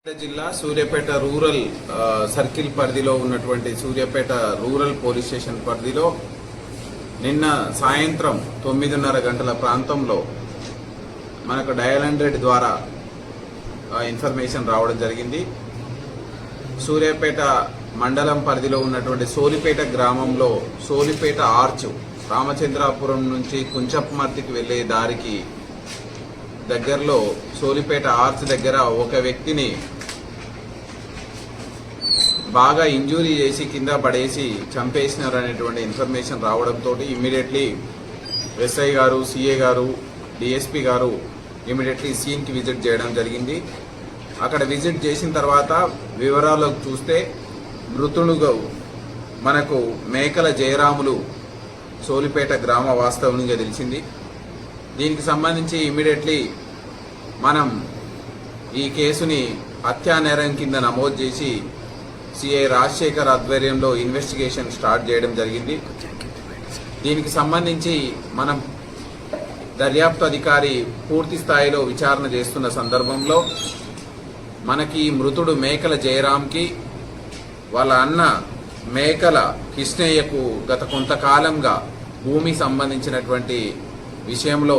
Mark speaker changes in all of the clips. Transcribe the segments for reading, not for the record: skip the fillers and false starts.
Speaker 1: జిల్లా Suryapet rural circle పరిధిలో ఉన్నటువంటి సూర్యాపేట రూరల్ పోలీస్ స్టేషన్ పరిధిలో నిన్న సాయంత్రం 9:30 గంటల ప్రాంతంలో మనకు డయల్ 100 ద్వారా ఇన్ఫర్మేషన్ రావడం జరిగింది. సూర్యాపేట మండలం పరిధిలో ఉన్నటువంటి సోలిపేట గ్రామంలో సోలిపేట ఆర్చ్ రామచంద్రాపురం నుంచి కుంచప్మర్తికి వెళ్లే దారికి దగ్గరలో సోలిపేట ఆర్చ్ దగ్గర ఒక వ్యక్తిని బాగా ఇంజూరీ చేసి కింద పడేసి చంపేసినారు అనేటువంటి ఇన్ఫర్మేషన్ రావడంతో ఇమ్మీడియట్లీ ఎస్ఐ గారు, సిఏ గారు, డిఎస్పీ గారు ఇమ్మీడియట్లీ సీన్కి విజిట్ చేయడం జరిగింది. అక్కడ విజిట్ చేసిన తర్వాత వివరాలకు చూస్తే మృతుడుగా మనకు మేకల జయరాములు సోలిపేట గ్రామ వాస్తవంగా తెలిసింది. దీనికి సంబంధించి ఇమ్మీడియట్లీ మనం ఈ కేసుని హత్యానేరం కింద నమోదు చేసి సిఐ రాజశేఖర్ ఆధ్వర్యంలో ఇన్వెస్టిగేషన్ స్టార్ట్ చేయడం జరిగింది. దీనికి సంబంధించి మనం దర్యాప్తు అధికారి పూర్తి స్థాయిలో విచారణ చేస్తున్న సందర్భంలో మనకి మృతుడు మేకల జయరాంకి వాళ్ళ అన్న మేకల కృష్ణయ్యకు గత కొంతకాలంగా భూమి సంబంధించినటువంటి విషయంలో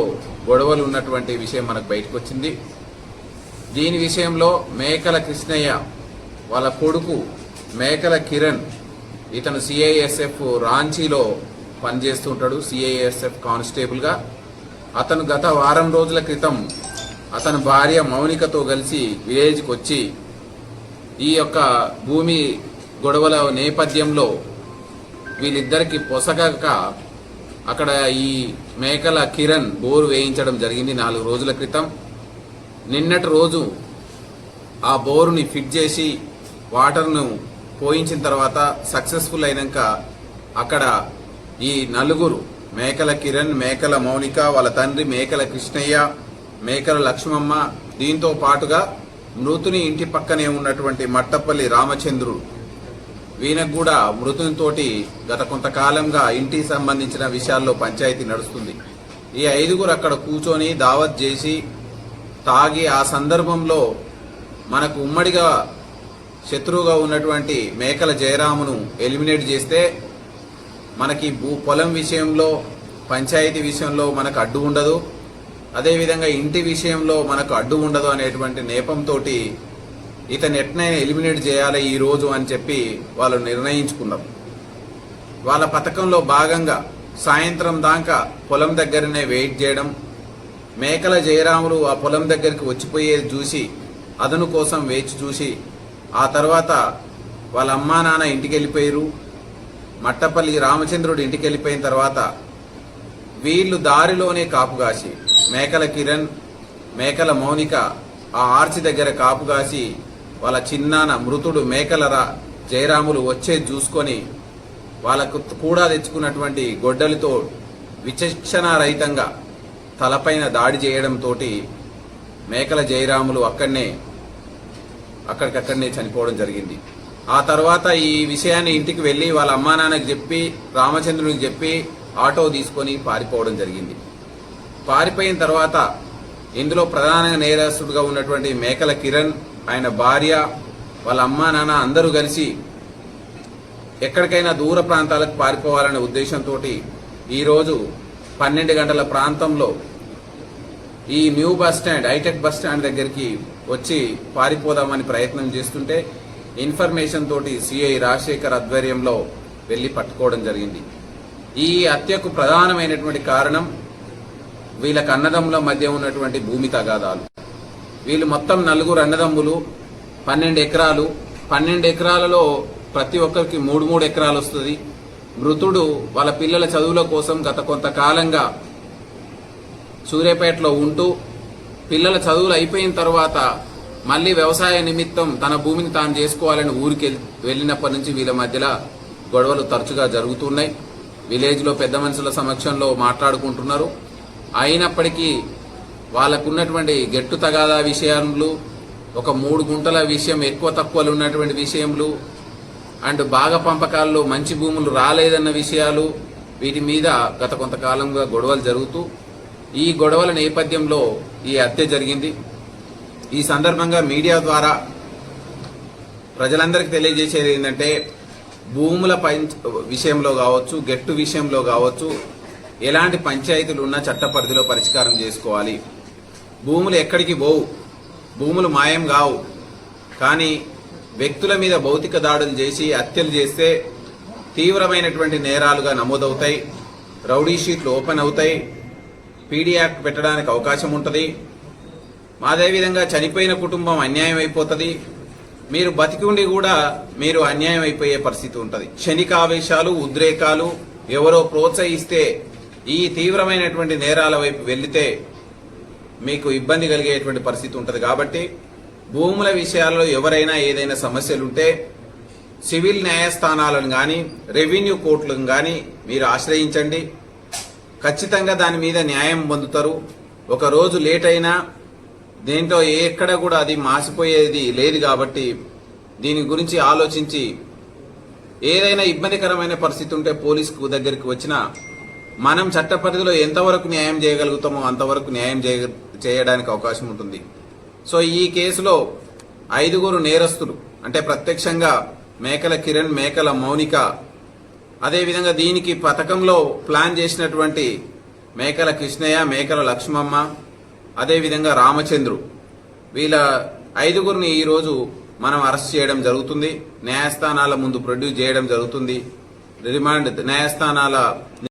Speaker 1: గొడవలు ఉన్నటువంటి విషయం మనకు బయటకు వచ్చింది. దీని విషయంలో మేకల కృష్ణయ్య వాళ్ళ కొడుకు మేకల కిరణ్, ఇతను సిఐఎస్ఎఫ్ రాంచీలో పనిచేస్తుంటాడు, సిఐఎస్ఎఫ్ కానిస్టేబుల్గా. అతను గత వారం రోజుల క్రితం అతని భార్య మౌనికతో కలిసి విలేజ్కి వచ్చి ఈ యొక్క భూమి గొడవల నేపథ్యంలో వీళ్ళిద్దరికి పొసగక అక్కడ ఈ మేకల కిరణ్ బోరు వేయించడం జరిగింది 4 రోజుల క్రితం. నిన్నటి రోజు ఆ బోరుని ఫిట్ చేసి వాటర్ను పోయించిన తర్వాత సక్సెస్ఫుల్ అయినాక అక్కడ ఈ నలుగురు మేకల కిరణ్, మేకల మౌనిక, వాళ్ళ తండ్రి మేకల కృష్ణయ్య, మేకల లక్ష్మమ్మ, దీంతో పాటుగా మృతుని ఇంటి పక్కనే ఉన్నటువంటి మట్టపల్లి రామచంద్రుడు, వీళ్ళకు కూడా మృతునితోటి గత కొంతకాలంగా ఇంటికి సంబంధించిన విషయాల్లో పంచాయతీ నడుస్తుంది. ఈ 5గురు అక్కడ కూర్చొని దావత్ చేసి తాగి ఆ సందర్భంలో మనకు ఉమ్మడిగా శత్రువుగా ఉన్నటువంటి మేకల జయరామును ఎలిమినేట్ చేస్తే మనకి పొలం విషయంలో, పంచాయతీ విషయంలో మనకు అడ్డు ఉండదు, అదేవిధంగా ఇంటి విషయంలో మనకు అడ్డు ఉండదు అనేటువంటి నేపంతో ఇతను ఎట్నైనా ఎలిమినేట్ చేయాలి ఈ రోజు అని చెప్పి వాళ్ళు నిర్ణయించుకున్నారు. వాళ్ళ పథకంలో భాగంగా సాయంత్రం దాకా పొలం దగ్గరనే వెయిట్ చేయడం, మేకల జయరాములు ఆ పొలం దగ్గరికి వచ్చిపోయేది చూసి అదను కోసం వేచి చూసి ఆ తర్వాత వాళ్ళ అమ్మా నాన్న ఇంటికి వెళ్ళిపోయారు. మట్టపల్లి రామచంద్రుడు ఇంటికి వెళ్ళిపోయిన తర్వాత వీళ్ళు దారిలోనే కాపుగాసి మేకల కిరణ్, మేకల మౌనిక ఆ ఆర్చి దగ్గర కాపుగాసి వాళ్ళ చిన్నాన్న మృతుడు మేకల జయరాములు వచ్చేది చూసుకొని వాళ్ళకు కూడా తెచ్చుకున్నటువంటి గొడ్డలితో విచక్షణారహితంగా తలపైన దాడి చేయడంతో మేకల జయరాములు అక్కడికక్కడనే చనిపోవడం జరిగింది. ఆ తర్వాత ఈ విషయాన్ని ఇంటికి వెళ్లి వాళ్ళ అమ్మా నాన్నకి చెప్పి రామచంద్రునికి చెప్పి ఆటో తీసుకొని పారిపోవడం జరిగింది. పారిపోయిన తర్వాత ఇందులో ప్రధానంగా నేరస్తుడుగా ఉన్నటువంటి మేకల కిరణ్, ఆయన భార్య, వాళ్ళ అమ్మా నాన్న అందరూ కలిసి ఎక్కడికైనా దూర ప్రాంతాలకు పారిపోవాలనే ఉద్దేశంతో ఈరోజు 12 గంటల ప్రాంతంలో ఈ న్యూ బస్టాండ్, హైటెక్ బస్టాండ్ దగ్గరికి వచ్చి పారిపోదామని ప్రయత్నం చేస్తుంటే ఇన్ఫర్మేషన్ తోటి సిఐ రాజశేఖర్ ఆధ్వర్యంలో వెళ్లి పట్టుకోవడం జరిగింది. ఈ హత్యకు ప్రధానమైనటువంటి కారణం వీళ్ళకి అన్నదమ్ముల మధ్య ఉన్నటువంటి భూమి తగాదాలు. వీళ్ళు మొత్తం 4 అన్నదమ్ములు, 12 ఎకరాలు. 12 ఎకరాలలో ప్రతి ఒక్కరికి 3 ఎకరాలు వస్తుంది. మృతుడు వాళ్ళ పిల్లల చదువుల కోసం గత కొంతకాలంగా సూర్యాపేటలో ఉంటూ పిల్లల చదువులు అయిపోయిన తర్వాత మళ్లీ వ్యవసాయ నిమిత్తం తన భూమిని తాను చేసుకోవాలని ఊరికి వెళ్ళినప్పటి నుంచి వీళ్ళ మధ్యలో గొడవలు తరచుగా జరుగుతున్నాయి. విలేజ్లో పెద్ద మనుషుల సమక్షంలో మాట్లాడుకుంటున్నారు. అయినప్పటికీ వాళ్ళకున్నటువంటి గెట్టు తగాదా విషయాలు, ఒక 3 గుంటల విషయం, ఎక్కువ తక్కువలు ఉన్నటువంటి విషయములు, అండ్ బాగా పంపకాల్లో మంచి భూములు రాలేదన్న విషయాలు, వీటి మీద గత కొంతకాలంగా గొడవలు జరుగుతూ ఈ గొడవల నేపథ్యంలో ఈ హత్య జరిగింది. ఈ సందర్భంగా మీడియా ద్వారా ప్రజలందరికీ తెలియజేసేది ఏంటంటే భూముల విషయంలో కావచ్చు, గెట్టు విషయంలో కావచ్చు, ఎలాంటి పంచాయతీలు ఉన్నా చట్ట పరిధిలో పరిష్కారం చేసుకోవాలి. భూములు ఎక్కడికి పోవు, భూములు మాయం కావు. కానీ వ్యక్తుల మీద భౌతిక దాడులు చేసి హత్యలు చేస్తే తీవ్రమైనటువంటి నేరాలుగా నమోదవుతాయి, రౌడీ షీట్లు ఓపెన్ అవుతాయి, పీడీ యాక్ట్ పెట్టడానికి అవకాశం ఉంటుంది. అదేవిధంగా చనిపోయిన కుటుంబం అన్యాయం అయిపోతుంది. మీరు బతికి ఉండి కూడా మీరు అన్యాయం అయిపోయే పరిస్థితి ఉంటుంది. క్షణిక ఆవేశాలు, ఉద్రేకాలు ఎవరో ప్రోత్సహిస్తే ఈ తీవ్రమైనటువంటి నేరాల వైపు వెళ్లితే మీకు ఇబ్బంది కలిగేటువంటి పరిస్థితి ఉంటుంది. కాబట్టి భూముల విషయాల్లో ఎవరైనా ఏదైనా సమస్యలుంటే సివిల్ న్యాయస్థానాలను కానీ, రెవెన్యూ కోర్టులను కానీ మీరు ఆశ్రయించండి. ఖచ్చితంగా దాని మీద న్యాయం పొందుతారు. ఒక రోజు లేట్ అయినా దీంట్లో ఎక్కడ కూడా అది మాసిపోయేది లేదు. కాబట్టి దీని గురించి ఆలోచించి ఏదైనా ఇబ్బందికరమైన పరిస్థితి ఉంటే పోలీసు దగ్గరికి వచ్చినా మనం చట్ట పరిధిలో ఎంతవరకు న్యాయం చేయగలుగుతామో అంతవరకు న్యాయం చేయడానికి అవకాశం ఉంటుంది. సో ఈ కేసులో 5 నేరస్తులు అంటే ప్రత్యక్షంగా మేకల కిరణ్, మేకల మౌనిక, అదేవిధంగా దీనికి పథకంలో ప్లాన్ చేసినటువంటి మేకల కృష్ణయ్య, మేకల లక్ష్మమ్మ, అదేవిధంగా రామచంద్రు, వీళ్ళ 5 ఈరోజు మనం అరెస్ట్ చేయడం జరుగుతుంది. న్యాయస్థానాల ముందు ప్రొడ్యూస్ చేయడం జరుగుతుంది. రిమాండ్ న్యాయస్థానాల